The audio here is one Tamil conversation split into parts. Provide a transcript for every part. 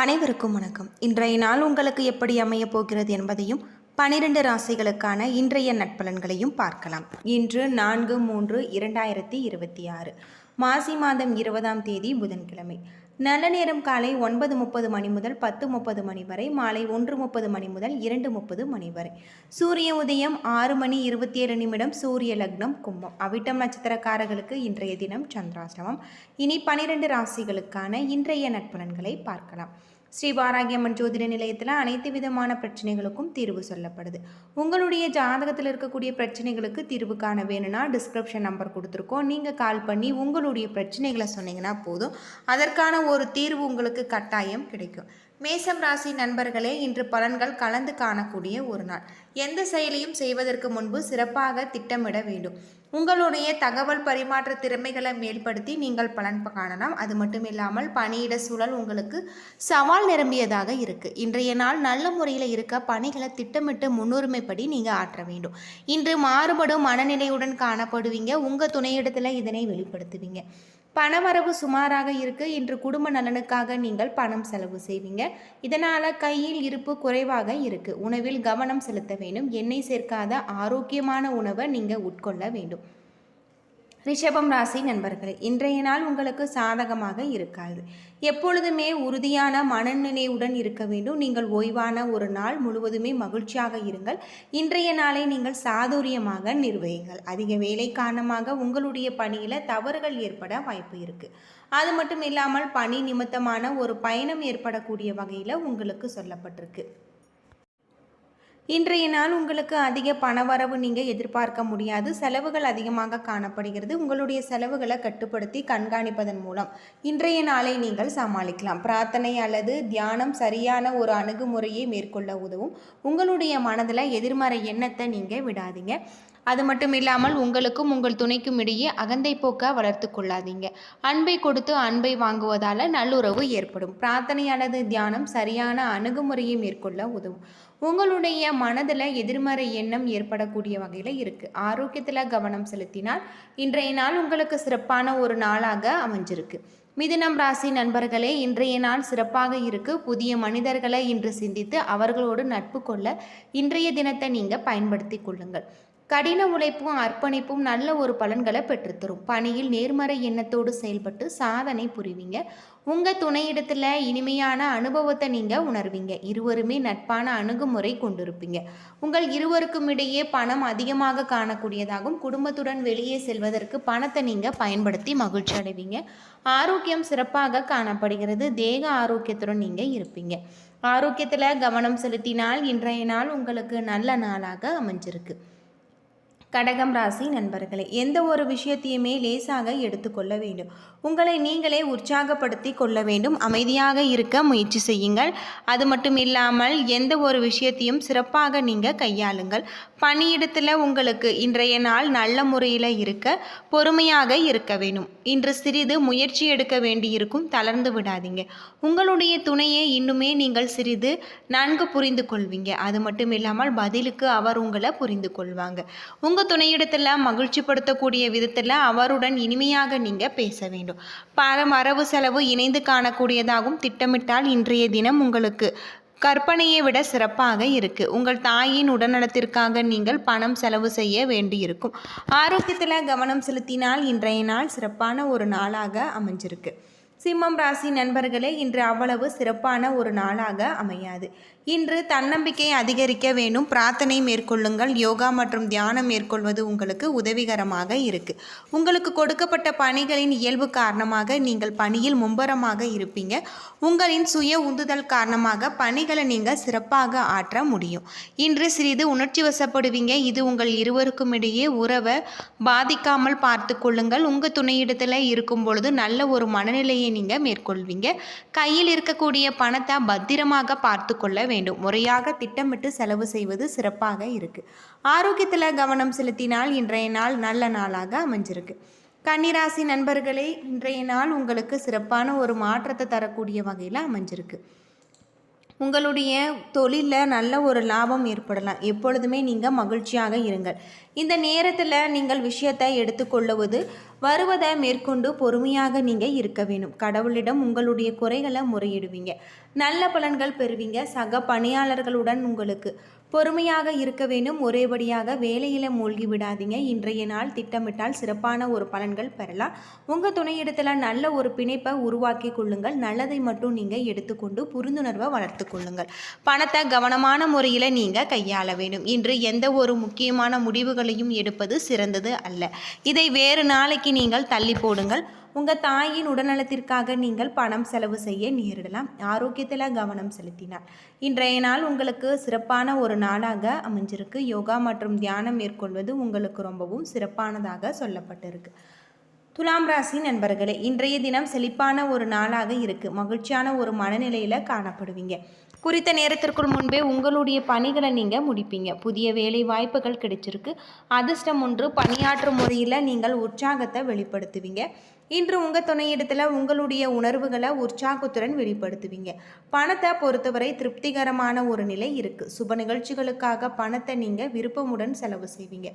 அனைவருக்கும் வணக்கம். இன்றைய நாள் உங்களுக்கு எப்படி அமையப் போகிறது என்பதையும் 12 ராசிகளுக்கான இன்றைய நட்பலன்களையும் பார்க்கலாம். இன்று 4/3/2026 மாசி மாதம் 20ஆம் தேதி புதன்கிழமை. நல்ல நேரம் காலை 9:30 மணி முதல் 10:30 மணி வரை, மாலை 1:30 மணி முதல் 2:30 மணி வரை. சூரிய உதயம் 6:27 சூரிய லக்னம் கும்பம். அவிட்டம் நட்சத்திரக்காரர்களுக்கு இன்றைய தினம் சந்திராஷ்டமம். இனி 12 ராசிகளுக்கான இன்றைய நட்பலன்களை பார்க்கலாம். ஸ்ரீ வாராகியம்மன் ஜோதிட நிலையத்தில் அனைத்து விதமான பிரச்சனைகளுக்கும் தீர்வு சொல்லப்படுது. உங்களுடைய ஜாதகத்தில் இருக்கக்கூடிய பிரச்சனைகளுக்கு தீர்வு காண வேணும்னா டிஸ்கிரிப்ஷன் நம்பர் கொடுத்துருக்கோம். நீங்கள் கால் பண்ணி உங்களுடைய பிரச்சனைகளை சொன்னீங்கன்னா போதும், அதற்கான ஒரு தீர்வு உங்களுக்கு கட்டாயம் கிடைக்கும். மேசம் ராசி நண்பர்களே, இன்று பலன்கள் கலந்து காணக்கூடிய ஒரு நாள். எந்த செயலையும் செய்வதற்கு முன்பு சிறப்பாக திட்டமிட வேண்டும். உங்களுடைய தகவல் பரிமாற்ற திறமைகளை மேம்படுத்தி நீங்கள் பலன் காணலாம். அது மட்டும் இல்லாமல் பணியிட சூழல் உங்களுக்கு சவால் நிரம்பியதாக இருக்குது. இன்றைய நாள் நல்ல முறையில் இருக்க பணிகளை திட்டமிட்டு முன்னுரிமைப்படி நீங்கள் ஆற்ற வேண்டும். இன்று மாறுபடும் மனநிலையுடன் காணப்படுவீங்க. உங்கள் துணையிடத்தில் இதனை வெளிப்படுத்துவீங்க. பணவரவு சுமாராக இருக்குது. இன்று குடும்ப நலனுக்காக நீங்கள் பணம் செலவு செய்வீங்க. இதனால் கையில் இருப்பு குறைவாக இருக்குது. உணவில் கவனம் செலுத்த வேண்டும். எண்ணெய் சேர்க்காத ஆரோக்கியமான உணவை நீங்கள் உட்கொள்ள வேண்டும். ரிஷபம் ராசி நண்பர்களே, இன்றைய நாள் உங்களுக்கு சாதகமாக இருக்காது. எப்பொழுதுமே உறுதியான மனநிலையுடன் இருக்க வேண்டும். நீங்கள் ஓய்வான ஒரு நாள் முழுவதுமே மகிழ்ச்சியாக இருங்கள். இன்றைய நாளை நீங்கள் சாதுரியமாக நிர்வகிங்கள். அதிக வேலை காரணமாக உங்களுடைய பணியில் தவறுகள் ஏற்பட வாய்ப்பு இருக்குது. அது மட்டும் இல்லாமல் பணி நிமித்தமான ஒரு பயணம் ஏற்படக்கூடிய வகையில் உங்களுக்கு சொல்லப்பட்டிருக்கு. இன்றைய நாள் உங்களுக்கு அதிக பணவரவு நீங்கள் எதிர்பார்க்க முடியாது. செலவுகள் அதிகமாக காணப்படுகிறது. உங்களுடைய செலவுகளை கட்டுப்படுத்தி கண்காணிப்பதன் மூலம் இன்றைய நாளை நீங்கள் சமாளிக்கலாம். பிரார்த்தனை அல்லது தியானம் சரியான ஒரு அணுகுமுறையை மேற்கொள்ள உதவும். உங்களுடைய மனதில் எதிர்மறை எண்ணத்தை நீங்கள் விடாதீங்க. அது மட்டும் இல்லாமல் உங்களுக்கும் உங்கள் துணைக்கும் இடையே அகந்தை போக்க வளர்த்து கொள்ளாதீங்க. அன்பை கொடுத்து அன்பை வாங்குவதால் நல்லுறவு ஏற்படும். பிரார்த்தனை அல்லது தியானம் சரியான அணுகுமுறையை மேற்கொள்ள உதவும். உங்களுடைய மனதில் எதிர்மறை எண்ணம் ஏற்படக்கூடிய வகையில் இருக்குது. ஆரோக்கியத்தில் கவனம் செலுத்தினால் இன்றைய நாள் உங்களுக்கு சிறப்பான ஒரு நாளாக அமைஞ்சிருக்கு. மிதுனம் ராசி நண்பர்களே, இன்றைய நாள் சிறப்பாக இருக்குது. புதிய மனிதர்களை இன்று சிந்தித்து அவர்களோடு நட்பு கொள்ள இன்றைய தினத்தை நீங்கள் பயன்படுத்தி கொள்ளுங்கள். கடின உழைப்பும் அர்ப்பணிப்பும் நல்ல ஒரு பலன்களை பெற்றுத்தரும். பணியில் நேர்மறை எண்ணத்தோடு செயல்பட்டு சாதனை புரிவீங்க. உங்கள் துணையிடத்தில் இனிமையான அனுபவத்தை நீங்கள் உணர்வீங்க. இருவருமே நட்பான அணுகுமுறை கொண்டிருப்பீங்க. உங்கள் இருவருக்கும் இடையே பணம் அதிகமாக காணக்கூடியதாகும். குடும்பத்துடன் வெளியே செல்வதற்கு பணத்தை நீங்கள் பயன்படுத்தி மகிழ்ச்சி அடைவீங்க. ஆரோக்கியம் சிறப்பாக காணப்படுகிறது. தேக ஆரோக்கியத்துடன் நீங்கள் இருப்பீங்க. ஆரோக்கியத்தில் கவனம் செலுத்தினால் இன்றைய நாள் உங்களுக்கு நல்ல நாளாக அமைஞ்சிருக்கு. கடகம் ராசி நண்பர்களே, எந்த ஒரு விஷயத்தையுமே லேசாக எடுத்துக்கொள்ள வேண்டும். உங்களை நீங்களே உற்சாகப்படுத்தி கொள்ள வேண்டும். அமைதியாக இருக்க முயற்சி செய்யுங்கள். அது மட்டும் இல்லாமல் எந்த ஒரு விஷயத்தையும் சிறப்பாக நீங்கள் கையாளுங்கள். பணியிடத்தில் உங்களுக்கு இன்றைய நாள் நல்ல முறையில் இருக்க பொறுமையாக இருக்க வேண்டும். இன்று சிறிது முயற்சி எடுக்க வேண்டியிருக்கும். தளர்ந்து விடாதீங்க. உங்களுடைய துணையை இன்னுமே நீங்கள் சிறிது நன்கு புரிந்து கொள்வீங்க. அது மட்டும் இல்லாமல் பதிலுக்கு அவர் உங்களை புரிந்து கொள்வாங்க. உங்கள் துணையிடத்தில் மகிழ்ச்சிப்படுத்தக்கூடிய விதத்தில் அவருடன் இனிமையாக நீங்கள் பேச வேண்டும். வரவு செலவு இணைந்து காணக்கூடியதாகவும் திட்டமிட்டால் இன்றைய தினம் உங்களுக்கு கற்பனையை விட சிறப்பாக இருக்குது. உங்கள் தாயின் உடல்நலத்திற்காக நீங்கள் பணம் செலவு செய்ய வேண்டியிருக்கும். ஆரோக்கியத்தில் கவனம் செலுத்தினால் இன்றைய நாள் சிறப்பான ஒரு நாளாக அமைஞ்சிருக்கு. சிம்மம் ராசி நண்பர்களே, இன்று அவ்வளவு சிறப்பான ஒரு நாளாக அமையாது. இன்று தன்னம்பிக்கை அதிகரிக்க வேண்டும். பிரார்த்தனை மேற்கொள்ளுங்கள். யோகா மற்றும் தியானம் மேற்கொள்வது உங்களுக்கு உதவிகரமாக இருக்குது. உங்களுக்கு கொடுக்கப்பட்ட பணிகளின் இயல்பு காரணமாக நீங்கள் பணியில் மும்பரமாக இருப்பீங்க. உங்களின் சுய உந்துதல் காரணமாக பணிகளை நீங்கள் சிறப்பாக ஆற்ற முடியும். இன்று சிறிது உணர்ச்சி வசப்படுவீங்க. இது உங்கள் இருவருக்கும் இடையே உறவை பாதிக்காமல் பார்த்து கொள்ளுங்கள். உங்கள் துணையிடத்தில் இருக்கும் பொழுது நல்ல ஒரு மனநிலையை நீங்கள் மேற்கொள்வீங்க. கையில் இருக்கக்கூடிய பணத்தை பத்திரமாக பார்த்து கொள்ள வேண்டும். முறையாக திட்டமிட்டு செலவு செய்வது சிறப்பாக இருக்கு. ஆரோக்கியத்தில் கவனம் செலுத்தினால் இன்றைய நாள் நல்ல நாளாக அமைஞ்சிருக்கு. கன்னிராசி நண்பர்களே, இன்றைய நாள் உங்களுக்கு சிறப்பான ஒரு மாற்றத்தை தரக்கூடிய வகையில் அமைஞ்சிருக்கு. உங்களுடைய தொழிலில் நல்ல ஒரு லாபம் ஏற்படலாம். எப்பொழுதுமே நீங்கள் மகிழ்ச்சியாக இருங்கள். இந்த நேரத்தில் நீங்கள் விஷயத்தை எடுத்துக்கொள்ளுவது வருவதை மேற்கொண்டு பொறுமையாக நீங்கள் இருக்க வேணும். கடவுளிடம் உங்களுடைய குறைகளை முறையிடுவீங்க. நல்ல பலன்கள் பெறுவீங்க. சக பணியாளர்களுடன் உங்களுக்கு பொறுமையாக இருக்க வேண்டும். ஒரேபடியாக வேலையில் மூழ்கி விடாதீங்க. இன்றைய நாள் திட்டமிட்டால் சிறப்பான ஒரு பலன்கள் பெறலாம். உங்கள் துணையிடத்தில் நல்ல ஒரு பிணைப்பை உருவாக்கி கொள்ளுங்கள். நல்லதை மட்டும் நீங்கள் எடுத்துக்கொண்டு புரிந்துணர்வை வளர்த்து கொள்ளுங்கள். பணத்தை கவனமான முறையில் நீங்கள் கையாள வேண்டும். இன்று எந்த ஒரு முக்கியமான முடிவுகளையும் எடுப்பது சிறந்தது அல்ல. இதை வேறு நாளைக்கு நீங்கள் தள்ளி போடுங்கள். உங்கள் தாயின் உடல்நலத்திற்காக நீங்கள் பணம் செலவு செய்ய நேரிடலாம். ஆரோக்கியத்தில் கவனம் செலுத்தினார் இன்றைய நாள் உங்களுக்கு சிறப்பான ஒரு நாளாக அமைஞ்சிருக்கு. யோகா மற்றும் தியானம் மேற்கொள்வது உங்களுக்கு ரொம்பவும் சிறப்பானதாக சொல்லப்பட்டிருக்கு. துலாம் ராசி நண்பர்களே, இன்றைய தினம் செழிப்பான ஒரு நாளாக இருக்குது. மகிழ்ச்சியான ஒரு மனநிலையில் காணப்படுவீங்க. குறித்த நேரத்திற்குள் முன்பே உங்களுடைய பணிகளை நீங்கள் முடிப்பீங்க. புதிய வேலை வாய்ப்புகள் கிடைச்சிருக்கு. அதிர்ஷ்டம் ஒன்று. பணியாற்றும் முறையில் நீங்கள் உற்சாகத்தை வெளிப்படுத்துவீங்க. இன்று உங்கள் துணையிடத்தில் உங்களுடைய உணர்வுகளை உற்சாகத்துடன் வெளிப்படுத்துவீங்க. பணத்தை பொறுத்தவரை திருப்திகரமான ஒரு நிலை இருக்குது. சுப நிகழ்ச்சிகளுக்காக பணத்தை நீங்கள் விருப்பமுடன் செலவு செய்வீங்க.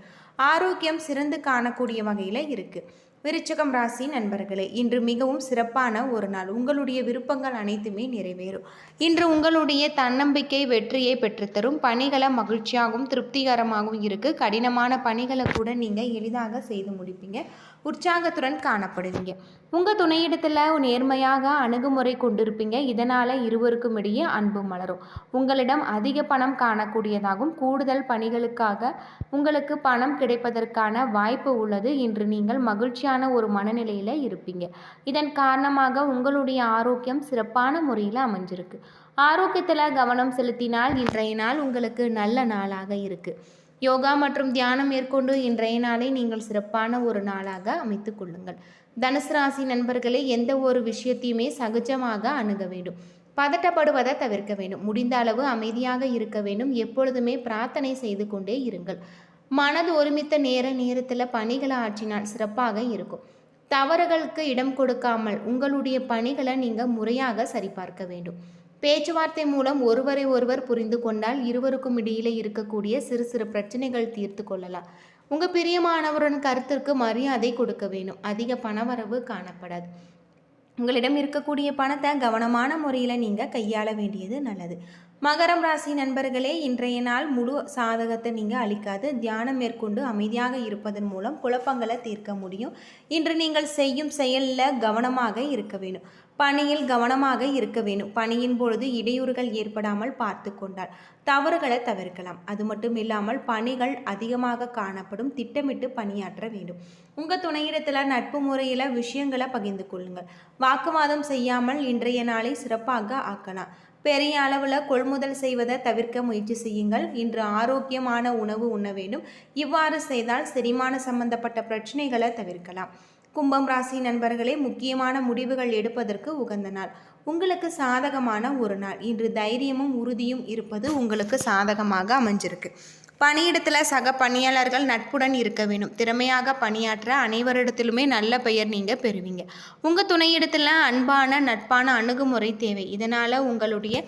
ஆரோக்கியம் சிறந்து காணக்கூடிய வகையில் இருக்குது. விருச்சிகம் ராசி நண்பர்களே, இன்று மிகவும் சிறப்பான ஒரு நாள். உங்களுடைய விருப்பங்கள் அனைத்துமே நிறைவேறும். இன்று உங்களுடைய தன்னம்பிக்கை வெற்றியை பெற்றுத்தரும். பணிகளை மகிழ்ச்சியாகவும் திருப்திகரமாகவும் இருக்குது. கடினமான பணிகளை கூட நீங்கள் எளிதாக செய்து முடிப்பீங்க. உற்சாகத்துடன் காணப்படுவீங்க. உங்கள் துணையிடத்தில் நேர்மையாக அணுகுமுறை கொண்டிருப்பீங்க. இதனால் இருவருக்கும் இடையே அன்பு மலரும். உங்களிடம் அதிக பணம் காணக்கூடியதாகும். கூடுதல் பணிகளுக்காக உங்களுக்கு பணம் கிடைப்பதற்கான வாய்ப்பு உள்ளது. இன்று நீங்கள் மகிழ்ச்சியான ஒரு மனநிலையில் இருப்பீங்க. இதன் காரணமாக உங்களுடைய ஆரோக்கியம் சிறப்பான முறையில் அமைஞ்சிருக்கு. ஆரோக்கியத்தில் கவனம் செலுத்தினால் இன்றைய நாள் உங்களுக்கு நல்ல நாளாக இருக்குது. யோகா மற்றும் தியானம் மேற்கொண்டு இன்றைய நாளை நீங்கள் சிறப்பான ஒரு நாளாக அமைத்து கொள்ளுங்கள். தனுசு ராசி நண்பர்களே, எந்த ஒரு விஷயத்தையுமே சகஜமாக அணுக வேண்டும். பதட்டப்படுவதை தவிர்க்க வேண்டும். முடிந்த அளவு அமைதியாக இருக்க வேண்டும். எப்பொழுதுமே பிரார்த்தனை செய்து கொண்டே இருங்கள். மனது ஒருமித்த நேரத்தில் பணிகளை ஆற்றினால் சிறப்பாக இருக்கும். தவறுகளுக்கு இடம் கொடுக்காமல் உங்களுடைய பணிகளை நீங்கள் முறையாக சரிபார்க்க வேண்டும். பேச்சுவார்த்தை மூலம் ஒருவரை ஒருவர் புரிந்து கொண்டால் இருவருக்கும் இடையிலே இருக்கக்கூடிய சிறு சிறு பிரச்சனைகள் தீர்த்து கொள்ளலாம். உங்கள் பிரியமானவரின் கருத்திற்கு மரியாதை கொடுக்க வேண்டும். அதிக பணவரவு காணப்படாது. உங்களிடம் இருக்கக்கூடிய பணத்தை கவனமான முறையில் நீங்கள் கையாள வேண்டியது நல்லது. மகரம் ராசி நண்பர்களே, இன்றைய நாள் முழு சாதகத்தை நீங்கள் அளிக்காது. தியானம் மேற்கொண்டு அமைதியாக இருப்பதன் மூலம் குழப்பங்களை தீர்க்க முடியும். இன்று நீங்கள் செய்யும் செயலில் கவனமாக இருக்க வேண்டும். பணியில் கவனமாக இருக்க வேண்டும். பணியின் பொழுது இடையூறுகள் ஏற்படாமல் பார்த்து கொண்டால் தவறுகளை தவிர்க்கலாம். அது மட்டும் இல்லாமல் பணிகள் அதிகமாக காணப்படும். திட்டமிட்டு பணியாற்ற வேண்டும். உங்கள் துணையிடத்தில் நட்பு முறையில் விஷயங்களை பகிர்ந்து கொள்ளுங்கள். வாக்குவாதம் செய்யாமல் இன்றைய நாளை சிறப்பாக ஆக்கலாம். பெரிய அளவில் கொள்முதல் செய்வதை தவிர்க்க முயற்சி செய்யுங்கள். இன்று ஆரோக்கியமான உணவு உண்ண வேண்டும். இவ்வாறு செய்தால் செரிமான சம்பந்தப்பட்ட பிரச்சனைகளை தவிர்க்கலாம். கும்பம் ராசி நண்பர்களே, முக்கியமான முடிவுகள் எடுப்பதற்கு உகந்த நாள். உங்களுக்கு சாதகமான ஒரு நாள். இன்று தைரியமும் உறுதியும் இருப்பது உங்களுக்கு சாதகமாக அமைஞ்சிருக்கு. பணியிடத்தில் சக பணியாளர்கள் நட்புடன் இருக்க வேண்டும். திறமையாக பணியாற்ற அனைவரிடத்திலுமே நல்ல பெயர் நீங்கள் பெறுவீங்க. உங்கள் துணையிடத்தில் அன்பான நட்பான அணுகுமுறை தேவை. இதனால் உங்களுடைய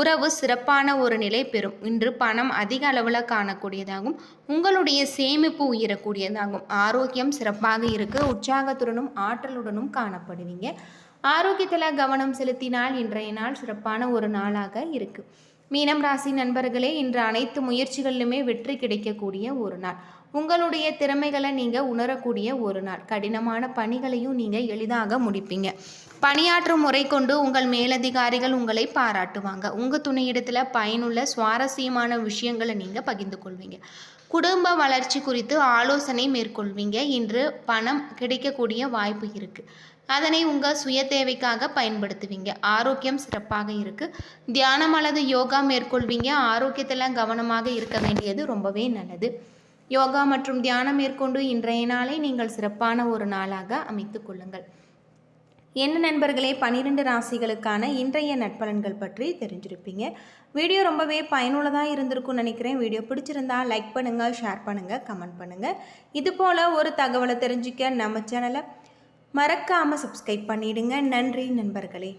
உறவு சிறப்பான ஒரு நிலை பெறும். இன்று பணம் அதிக அளவில் காணக்கூடியதாகும். உங்களுடைய சேமிப்பு உயரக்கூடியதாகும். ஆரோக்கியம் சிறப்பாக இருக்குது. உற்சாகத்துடனும் ஆற்றலுடனும் காணப்படுவீங்க. ஆரோக்கியத்தில் கவனம் செலுத்தினால் இன்றைய நாள் சிறப்பான ஒரு நாளாக இருக்குது. மீனம் ராசி நண்பர்களே, இன்று அனைத்து முயற்சிகளிலுமே வெற்றி கிடைக்கக்கூடிய ஒரு நாள். உங்களுடைய திறமைகளை நீங்கள் உணரக்கூடிய ஒரு நாள். கடினமான பணிகளையும் நீங்கள் எளிதாக முடிப்பீங்க. பணியாற்றும் முறை கொண்டு உங்கள் மேலதிகாரிகள் உங்களை பாராட்டுவாங்க. உங்கள் துணையிடத்தில் பயனுள்ள சுவாரஸ்யமான விஷயங்களை நீங்கள் பகிர்ந்து கொள்வீங்க. குடும்ப வளர்ச்சி குறித்து ஆலோசனை மேற்கொள்வீங்க. இன்று பணம் கிடைக்கக்கூடிய வாய்ப்பு இருக்குது. அதனை உங்கள் சுய தேவைக்காக பயன்படுத்துவீங்க. ஆரோக்கியம் சிறப்பாக இருக்குது. தியானம் அல்லது யோகா மேற்கொள்வீங்க. ஆரோக்கியத்தில் கவனமாக இருக்க வேண்டியது ரொம்பவே நல்லது. யோகா மற்றும் தியானம் மேற்கொண்டு இன்றைய நாளை நீங்கள் சிறப்பான ஒரு நாளாக அமைத்து கொள்ளுங்கள். என்ன நண்பர்களே, 12 ராசிகளுக்கான இன்றைய நட்பலன்கள் பற்றி தெரிஞ்சிருப்பீங்க. வீடியோ ரொம்பவே பயனுள்ளதாக இருந்திருக்கும்னு நினைக்கிறேன். வீடியோ பிடிச்சிருந்தா லைக் பண்ணுங்கள், ஷேர் பண்ணுங்கள், கமெண்ட் பண்ணுங்கள். இது போல் ஒரு தகவலை தெரிஞ்சுக்க நம்ம சேனலை மறக்காமல் சப்ஸ்கிரைப் பண்ணிடுங்க. நன்றி நண்பர்களே.